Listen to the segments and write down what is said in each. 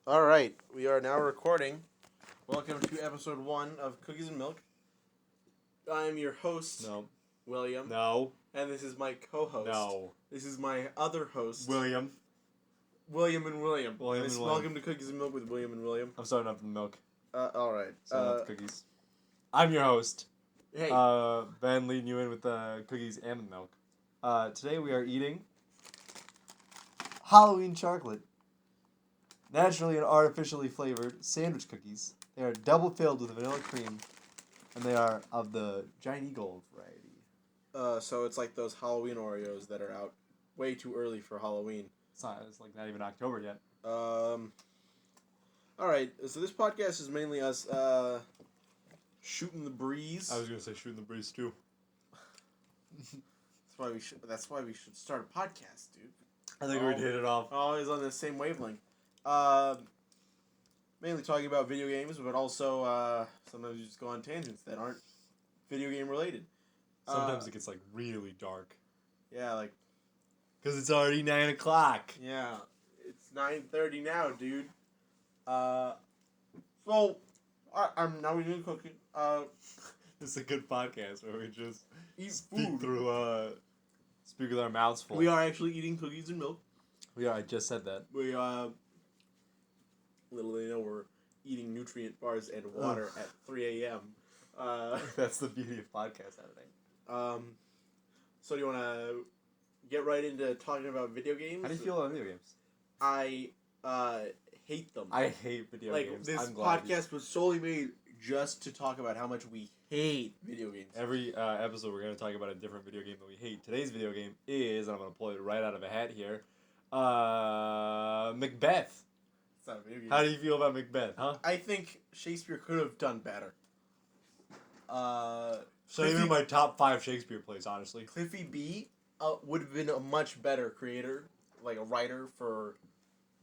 All right, we are now recording. Welcome to episode 1 of Cookies and Milk. I am your host, No. William, No. and this is my co-host. No. This is my other host, William. William and William. William This- and William. Welcome to Cookies and Milk with William and William. I'm starting up the milk. All right. Starting up the cookies. I'm your host. Hey. Ben leading you in with the cookies and the milk. Today we are eating Halloween chocolate. Naturally and artificially flavored sandwich cookies. They are double filled with vanilla cream, and they are of the Giant Eagle variety. So it's like those Halloween Oreos that are out way too early for Halloween. It's like not even October yet. All right. So this podcast is mainly us shooting the breeze. I was gonna say shooting the breeze too. That's why we should start a podcast, dude. I think we'd hit it off. Always on the same wavelength. Mainly talking about video games, but also sometimes you just go on tangents that aren't video game related. Sometimes it gets like really dark. Yeah, like Because it's already 9 o'clock. yeah, it's 9:30 now, dude. So I'm now eating cookie. This is a good podcast where we just Eat speak food. through, speak with our mouths full. We are actually eating cookies and milk. We are, I just said that. We little they know we're eating nutrient bars and water at 3 a.m. That's the beauty of podcast editing. So do you want to get right into talking about video games? How do you feel about video games? I hate them. I hate video games. This I'm glad. podcast was solely made just to talk about how much we hate video games. Every episode we're going to talk about a different video game that we hate. Today's video game is, and I'm going to pull it right out of a hat here, Macbeth. It's not a video game. How do you feel about Macbeth, huh? I think Shakespeare could have done better. So even in my top 5 Shakespeare plays, honestly. Cliffy B would have been a much better creator, like a writer for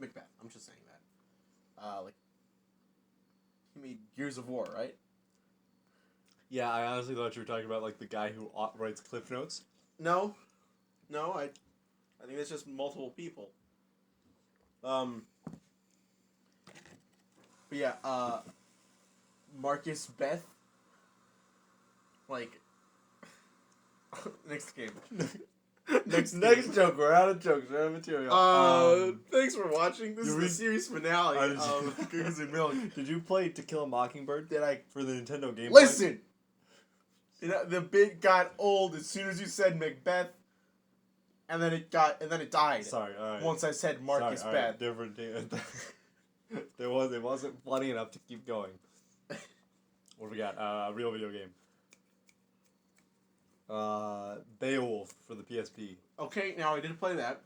Macbeth. I'm just saying that. Like he made Gears of War, right? Yeah, I honestly thought you were talking about like the guy who writes Cliff Notes. No, I think that's just multiple people. But yeah, Marcus Beth. Like, next game. Next joke. We're out of jokes. We're out of material. Thanks for watching. This is the series finale of Cookies and Milk. Did you play To Kill a Mockingbird? Did I For the Nintendo Game Boy? listen? The bit got old as soon as you said Macbeth, and then it died. Sorry, alright. Once I said Marcus Sorry, Beth. alright, different thing. It wasn't funny enough to keep going. What do we got? A real video game. Beowulf for the PSP. Okay, now I did play that.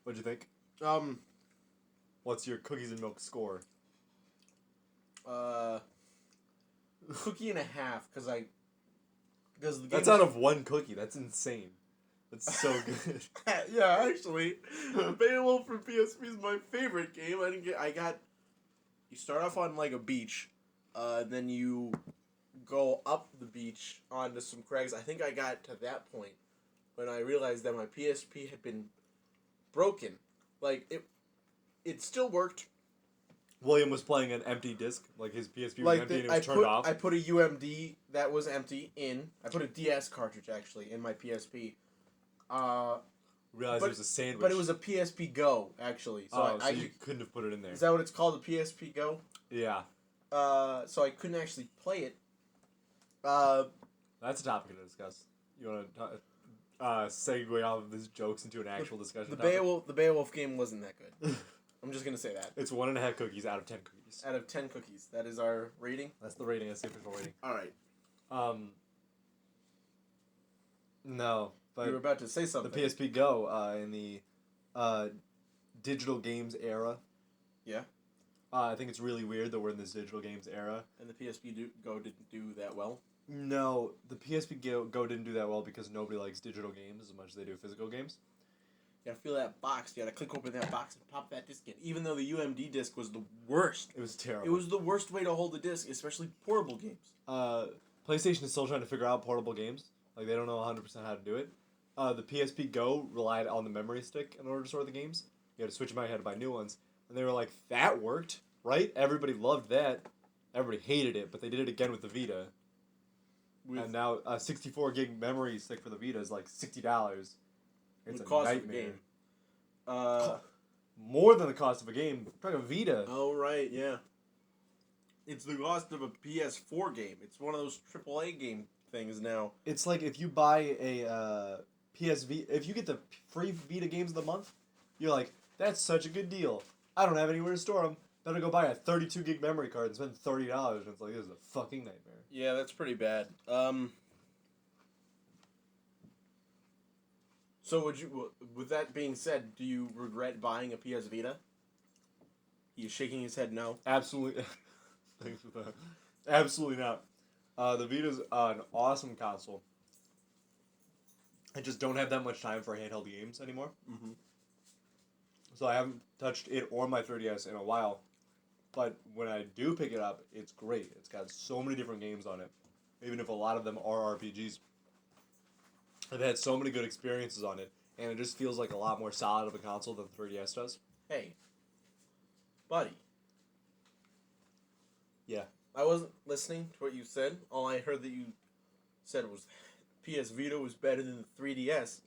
What'd you think? What's your cookies and milk score? cookie and a half because the That's out of 1 cookie. That's insane. That's so good. yeah, actually, Beowulf for PSP is my favorite game. You start off on like a beach, then you go up the beach onto some crags. I think I got to that point when I realized that my PSP had been broken. Like it still worked. William was playing an empty disc, like his PSP was Like empty and it was turned off. I put a UMD that was empty in. I put a DS cartridge actually in my PSP. Realized it was a sandwich. But it was a PSP Go actually. So so you couldn't have put it in there. Is that what it's called, the PSP Go? Yeah. So I couldn't actually play it. That's a topic to discuss. You want to segue off of these jokes into an actual discussion? The Beowulf game wasn't that good. I'm just gonna say that. It's 1.5 cookies out of 10 cookies. Out of 10 cookies. That is our rating. That's the rating. That's the official rating. All right. No, but You were about to say something. the PSP Go in the digital games era. Yeah. I think it's really weird that we're in this digital games era. And the PSP Go didn't do that well. No, the PSP Go didn't do that well because nobody likes digital games as much as they do physical games. You gotta feel that box. You gotta click open that box and pop that disc in. Even though the UMD disc was the worst. It was terrible. It was the worst way to hold the disc, especially portable games. PlayStation is still trying to figure out portable games. Like, they don't know 100% how to do it. The PSP Go relied on the memory stick in order to store the games. You had to switch them out, you had to buy new ones. And they were like, that worked, right? Everybody loved that. Everybody hated it, but they did it again with the Vita. And now a 64 gig memory stick for the Vita is like $60. It's a cost nightmare. of a game. More than the cost of a game. Try a Vita. Oh, right, yeah. It's the cost of a PS4 game. It's one of those AAA game things now. It's like if you buy a PSV, if you get the free Vita games of the month, you're like, that's such a good deal. I don't have anywhere to store them. Better go buy a 32 gig memory card and spend $30. And it's like, this is a fucking nightmare. Yeah, that's pretty bad. So with that being said, do you regret buying a PS Vita? He's shaking his head no. Absolutely. Thanks for that. Absolutely not. The Vita's an awesome console. I just don't have that much time for handheld games anymore. Mm-hmm. So I haven't touched it or my 3DS in a while. But when I do pick it up, it's great. It's got so many different games on it. Even if a lot of them are RPGs. I've had so many good experiences on it. And it just feels like a lot more solid of a console than the 3DS does. Hey. Buddy. Yeah. I wasn't listening to what you said. All I heard that you said was PS Vita was better than the 3DS.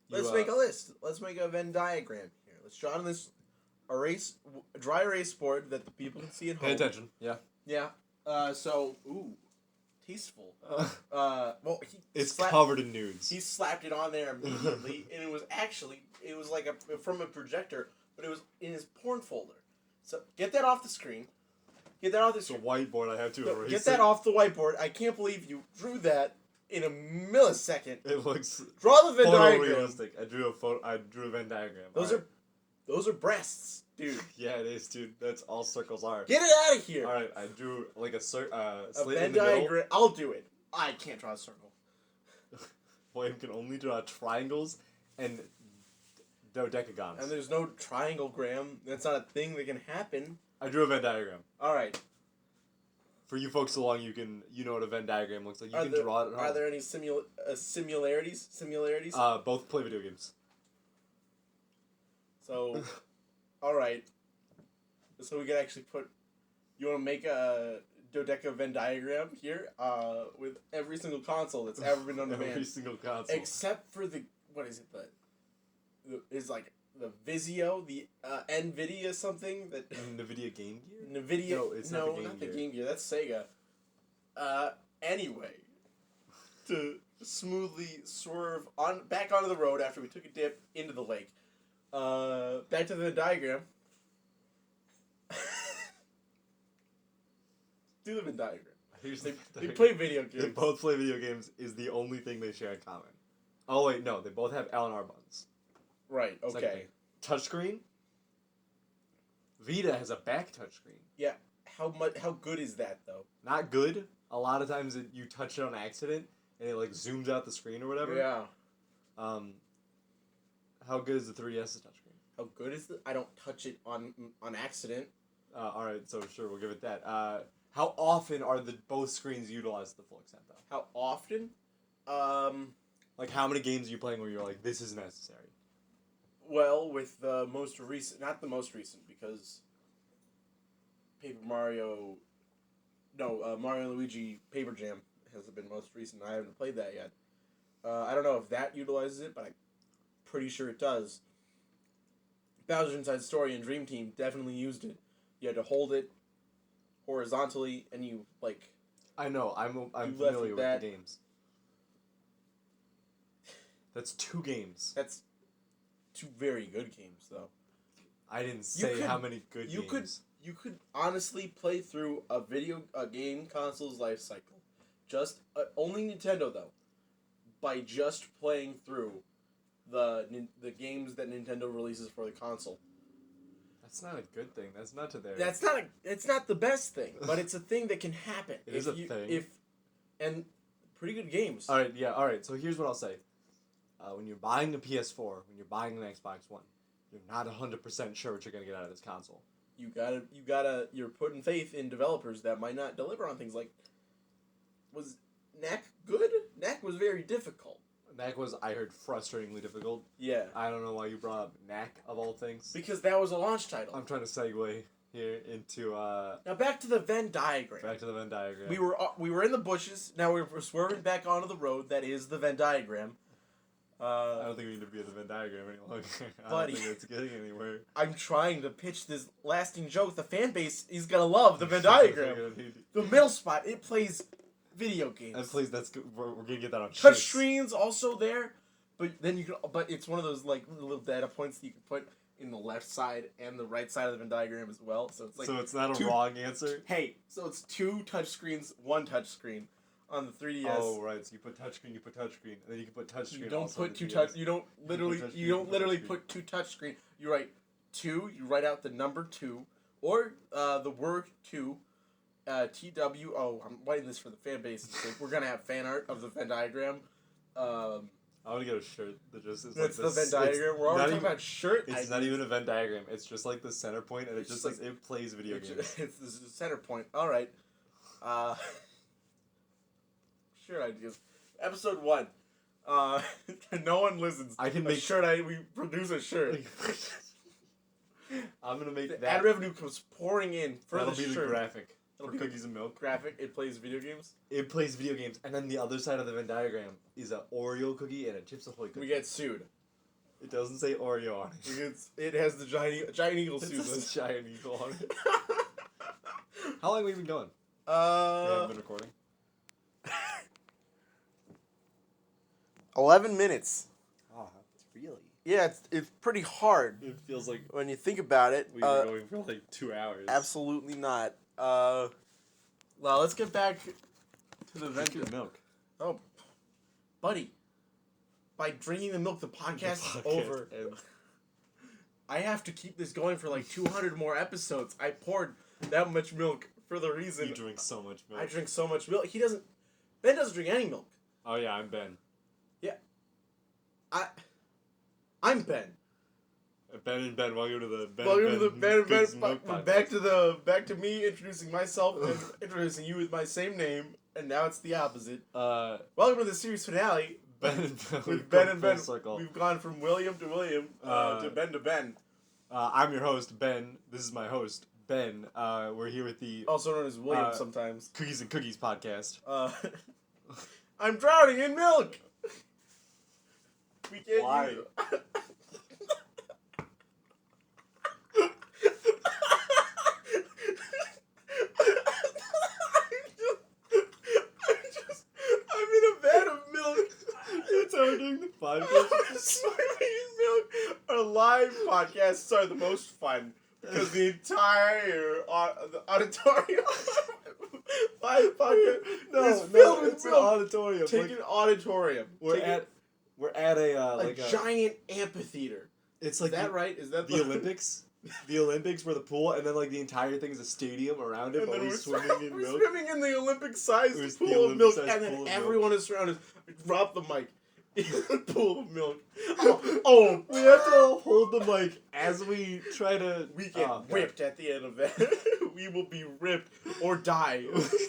Let's make a list. Let's make a Venn diagram here. Let's draw on this dry erase board that the people can see at home. Pay attention. Yeah. Yeah. Tasteful. Well, it's covered in nudes. He slapped it on there immediately, and it was like from a projector, but it was in his porn folder. So get that off the screen. Get that off the screen. It's a whiteboard. I have to erase. Get that off the whiteboard. I can't believe you drew that in a millisecond. It looks draw the Venn diagram. Realistic. I drew a Venn diagram. Those are breasts, dude. Yeah, it is, dude. That's all circles are. Get it out of here. All right, I drew like a slit Venn in the diagram. middle. I'll do it. I can't draw a circle. William can only draw triangles and dodecagons. And there's no trianglegram. That's not a thing that can happen. I drew a Venn diagram. All right. For you folks along, you know what a Venn diagram looks like. You can draw it at home. Are there any similarities? Both play video games. So, all right. So we can actually put. You want to make a dodeca Venn diagram here, with every single console that's ever been on demand. Every single console, except for the is like the Vizio, the Nvidia something that. Nvidia Game Gear. Nvidia. No, it's not the Game Gear. That's Sega. Anyway, to smoothly swerve back onto the road after we took a dip into the lake. Back to the diagram. Do the Venn diagram. They play video games. They both play video games is the only thing they share in common. Oh wait, no, they both have L&R buttons. Right, okay. Touchscreen. Vita has a back touchscreen. Yeah, how good is that though? Not good. A lot of times you touch it on accident and it like zooms out the screen or whatever. Yeah. How good is the 3DS touchscreen? How good is I don't touch it on accident. All right, so sure, we'll give it that. How often are both screens utilized to the full extent, though? How often? Like, how many games are you playing where you're like, this is necessary? Well, with the most recent... Not the most recent, because... Mario and Luigi Paper Jam has been most recent. I haven't played that yet. I don't know if that utilizes it, but I'm pretty sure it does. Bowser's Inside Story and Dream Team definitely used it. You had to hold it horizontally, and you, like... I know, I'm familiar with the games. That's 2 games. That's 2 very good games, though. I didn't say how many good games. You could honestly play through a game console's life cycle. Just, only Nintendo, though. By just playing through the games that Nintendo releases for the console. That's not a good thing. That's not to their... It's not the best thing, but it's a thing that can happen. It is a thing. And pretty good games. Alright, so here's what I'll say. When you're buying a PS4, when you're buying an Xbox One, you're not 100% sure what you're going to get out of this console. You're putting faith in developers that might not deliver on things like... Was Knack good? Knack was very difficult. Knack was, I heard, frustratingly difficult. Yeah. I don't know why you brought up Knack, of all things. Because that was a launch title. I'm trying to segue here into, Now back to the Venn diagram. back to the Venn diagram. We were in the bushes. Now we're swerving back onto the road. That is the Venn diagram. I don't think we need to be in the Venn diagram any longer. I Buddy. don't think it's getting anywhere. I'm trying to pitch this lasting joke. The fan base is gonna love the Venn diagram. The middle spot, it plays video games. And please, that's good. We're gonna get that on Touch shirts. screens also there, but then you can. But it's one of those like little data points that you can put in the left side and the right side of the Venn diagram as well. So it's like So it's not a two- wrong answer? hey, so it's 2 touch screens, 1 touch screen on the 3DS. Oh, right. So you put touchscreen, and then you can put touchscreen. You don't also put on the 2 DS. touch. You don't put literally. touchscreen, You don't put literally touchscreen. put 2 touch screen. You write 2. You write out the number 2, or the word 2. TWO. I'm writing this for the fan base. We're gonna have fan art of the Venn diagram. I want to get a shirt that just is That's like the this. Venn diagram. We're already not talking even- about shirt. It's not even a Venn diagram. It's just like the center point, and it It's just just says it plays video games. It's the center point. All right. Shirt ideas. Episode 1. No one listens. I can A make shirt. We produce a shirt. I'm gonna make The that. ad revenue comes pouring in for That'll the be the shirt. graphic That'll for be the cookies and milk. graphic. It plays video games. It plays video games, and then the other side of the Venn diagram is a Oreo cookie and a Chips Ahoy cookie. We get sued. It doesn't say Oreo on it. It has the giant eagle It sued says us. giant eagle on it. How long have we been going? We Uh, haven't been recording. 11 minutes. Oh, it's really. Yeah, it's pretty hard It feels like when you think about it. we've been going for like 2 hours. Absolutely not. Well, let's get back to the Drink your venture. milk. Oh, buddy. By drinking the milk, the podcast is over. And I have to keep this going for like 200 more episodes. I poured that much milk for the reason you drink so much milk. I drink so much milk. Ben doesn't drink any milk. Oh yeah, I'm Ben. I'm Ben. Ben and Ben, welcome to the Ben Welcome and to the Ben and Ben. Cookies and Milk Back to me introducing myself and introducing you with my same name, and now it's the opposite. podcast. Welcome to the series finale Ben and Ben. with Ben and Ben. Full circle. We've gone from William to William to Ben to Ben. I'm your host, Ben. This is my host, Ben. We're here with the Also known as William Uh, sometimes. Cookies and Cookies podcast. I'm drowning in milk. We can't Why? use I'm in a vat of milk. That's how we're doing the podcast. Swimming in milk. Our live podcasts are the most fun because the entire the auditorium live podcast is filled with it's an milk. auditorium. Take Like, an auditorium. we're Take at a a like a giant amphitheater. It's Is like that right? Is that the Olympics. The Olympics where the pool and then like the entire thing is a stadium around it, And but then we're swimming in we're milk. swimming in the Olympic-sized It's the pool of milk, Olympic-sized and then pool of everyone is surrounded. Drop the mic. In the pool of milk. Oh, We have to hold the mic as we try to. we get Oh, God. ripped at the end of that. We will be ripped or die.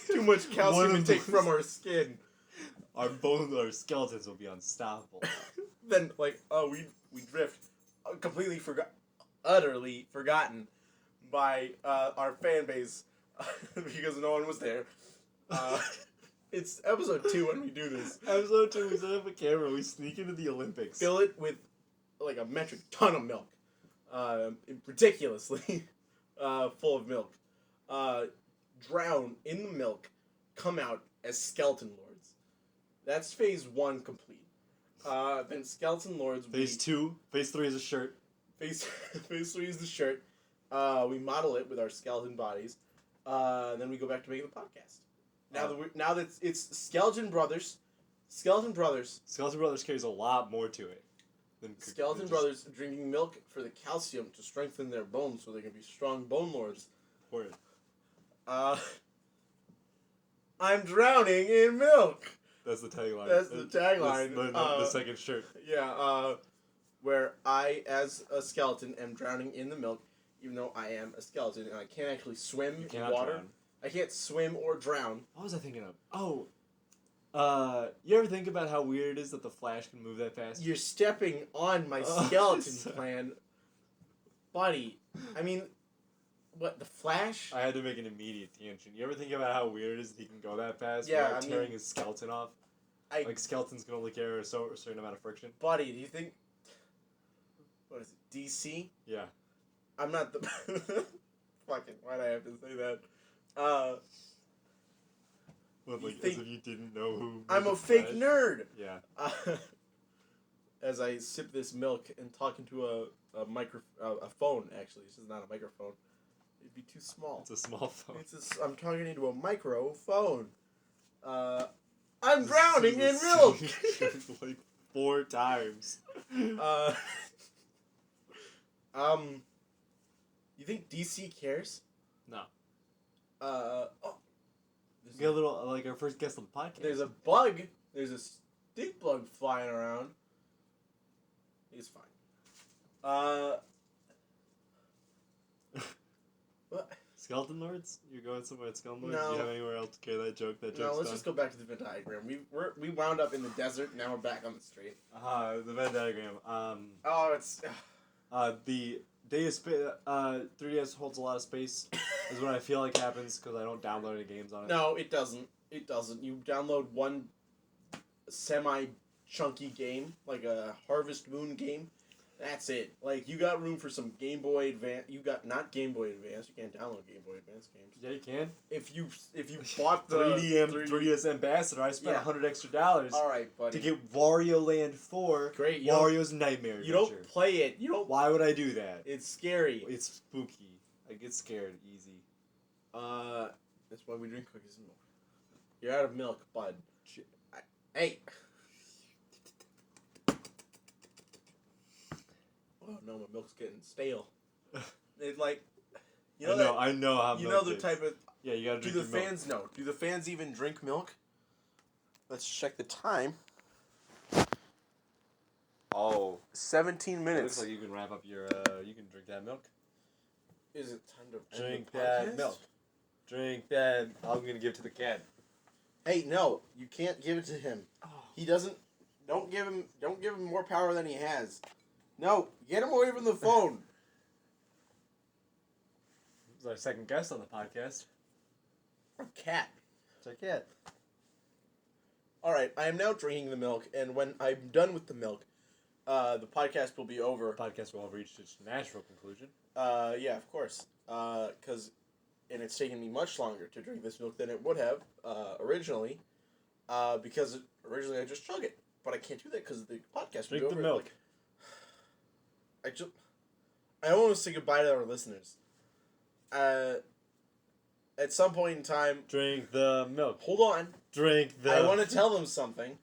Too much One calcium of intake those. from our skin. Our bones, our skeletons will be unstoppable. Then, like, we drift. Completely utterly forgotten by our fan base because no one was there. It's episode 2 when we do this. Episode 2, we set up a camera, we sneak into the Olympics. Fill it with like a metric ton of milk, ridiculously full of milk. Drown in the milk, come out as skeleton lords. That's phase 1 complete. Then skeleton lords. Phase 2, phase 3 is a shirt. Phase 3 is the shirt. We model it with our skeleton bodies. Then we go back to making the podcast. Now that it's Skeleton Brothers. Skeleton Brothers carries a lot more to it. Than Skeleton than just Brothers drinking milk for the calcium to strengthen their bones so they can be strong bone lords. Word. I'm drowning in milk. That's the tagline. That's the tagline. That's the second shirt. Yeah, where I, as a skeleton, am drowning in the milk, even though I am a skeleton and I can't actually swim You in cannot water. drown. I can't swim or drown. What was I thinking of? Oh. You ever think about how weird it is that the Flash can move that fast? You're stepping on my skeleton plan, buddy. I mean, what, the Flash? I had to make an immediate tangent. You ever think about how weird it is that he can go that fast Yeah, without I tearing mean, his skeleton off? Like, skeletons can only carry a certain amount of friction. buddy, do you think... What is it, DC? Yeah. I'm not the... Fucking, why'd I have to say that? What, You as think- if you didn't know who... I'm made a the fake Flash? nerd! Yeah. As I sip this milk and talk into a phone, actually. This is not a microphone. It'd be too small. It's a small phone. I'm talking into a microphone. I'm drowning in milk! Like 4 times. You think DC cares? No. Oh. We got a little, like, our first guest on the podcast. There's a bug. There's a stink bug flying around. He's fine. What? Skeleton Lords? You're going somewhere at Skeleton Lords? No. Do you have anywhere else to carry that joke? That No, joke's let's done? just go back to the Venn diagram. We wound up in the desert. Now we're back on the street. The Venn diagram. Oh, it's. The data 3DS holds a lot of space, is what I feel like happens because I don't download any games on it. No, it doesn't. It doesn't. You download one semi-chunky game, like a Harvest Moon game. That's it. Like, you got room for some Game Boy Advance. You got, not Game Boy Advance. You can't download Game Boy Advance games. Yeah, you can. If you bought the 3DS Ambassador, I spent Yeah. $100 extra dollars All right, buddy. to get Wario Land 4. Great. Wario's Nightmare You Adventure. don't play it. You don't. Why would I do that? It's scary. It's spooky. I get scared easy. That's why we drink cookies and milk. You're out of milk, bud. Hey. Oh no, my milk's getting stale. It's like, you know I know how you milk know the is. type of. Yeah, you gotta Do drink the your milk. fans know? Do the fans even drink milk? Let's check the time. Oh. 17 It minutes. looks like you can wrap up your, you can drink that milk. Is it time to end Drink the that podcast? milk. Drink that. I'm gonna give it to the cat. Hey, no, you can't give it to him. He doesn't. Don't give him more power than he has. No, get him away from the phone. This is our second guest on the podcast. A cat. It's our cat. All right, I am now drinking the milk, and when I'm done with the milk, the podcast will be over. The podcast will have reached its natural conclusion. Yeah, of course. And it's taken me much longer to drink this milk than it would have originally, because originally I just chug it, but I can't do that because the podcast will Drink be the over. milk. I want to say goodbye to our listeners. At some point in time, Drink the milk. hold on. Drink the. I want to tell them something.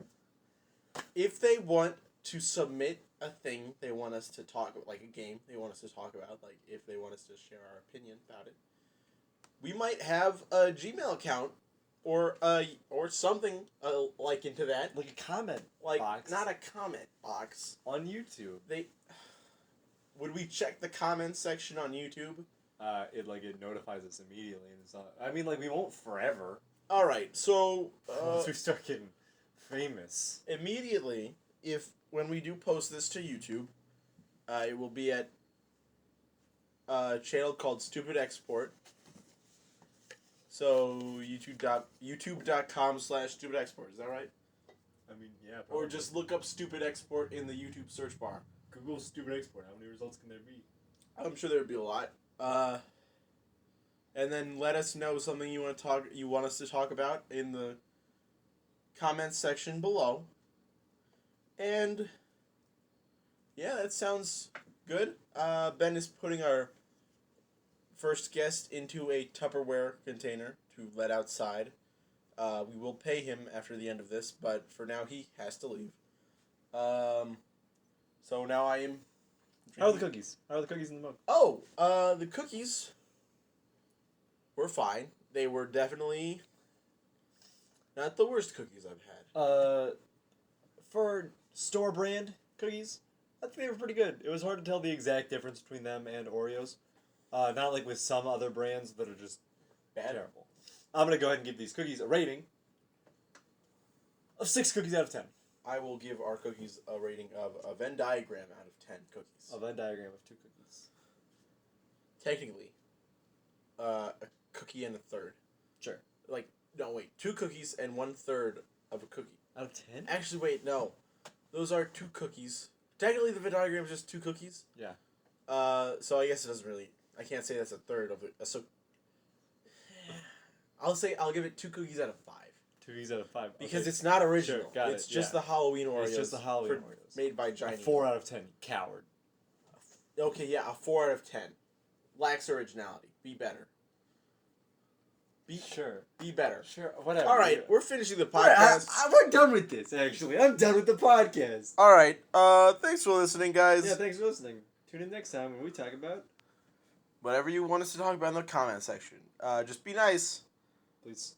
If they want to submit a thing they want us to talk about, like a game they want us to talk about, like if they want us to share our opinion about it, we might have a Gmail account or something like into that. like a comment Like, box not a comment box. on YouTube. Would we check the comments section on YouTube? It notifies us immediately, and it's not. I mean, like we won't forever. All right, so Once we start getting famous. immediately, when we do post this to YouTube, it will be at a channel called Stupid Export. So youtube.com/Stupid Export, is that right? I mean, yeah. Or Probably. just look up Stupid Export in the YouTube search bar. Google Stupid Export. How many results can there be? I'm sure there would be a lot. And then let us know something you want us to talk about in the comments section below. And yeah, that sounds good. Ben is putting our first guest into a Tupperware container to let outside. We will pay him after the end of this, but for now he has to leave. So now I am. How are the cookies? How are the cookies in the milk? Oh, the cookies were fine. They were definitely not the worst cookies I've had. For store brand cookies, I think they were pretty good. It was hard to tell the exact difference between them and Oreos. Not like with some other brands that are just Bad. terrible. I'm gonna go ahead and give these cookies a rating of 6 cookies out of 10. I will give our cookies a rating of a Venn diagram out of 10 cookies. A Venn diagram of 2 cookies. Technically, a cookie and a third. Sure. Like, no, wait. 2 cookies and 1/3 of a cookie. Out of 10? Actually, wait, no. Those are 2 cookies. Technically, the Venn diagram is just 2 cookies. Yeah. So I guess it doesn't really... I can't say that's a third of it. So... I'll give it 2 cookies out of 5. 2 cookies out of 5. Because okay. it's not original. Sure, got it's it, just yeah. the Halloween Oreos. It's just the Halloween Oreos. Made by A Giant 4 out of 10. Coward. Okay, yeah, a 4 out of 10. Lacks originality. Be better. Sure. Be better. Sure. Whatever. All right, we're finishing the podcast. We're done with this, actually. I'm done with the podcast. All right. Thanks for listening, guys. Yeah, thanks for listening. Tune in next time when we talk about... Whatever you want us to talk about in the comment section. Just be nice. Please.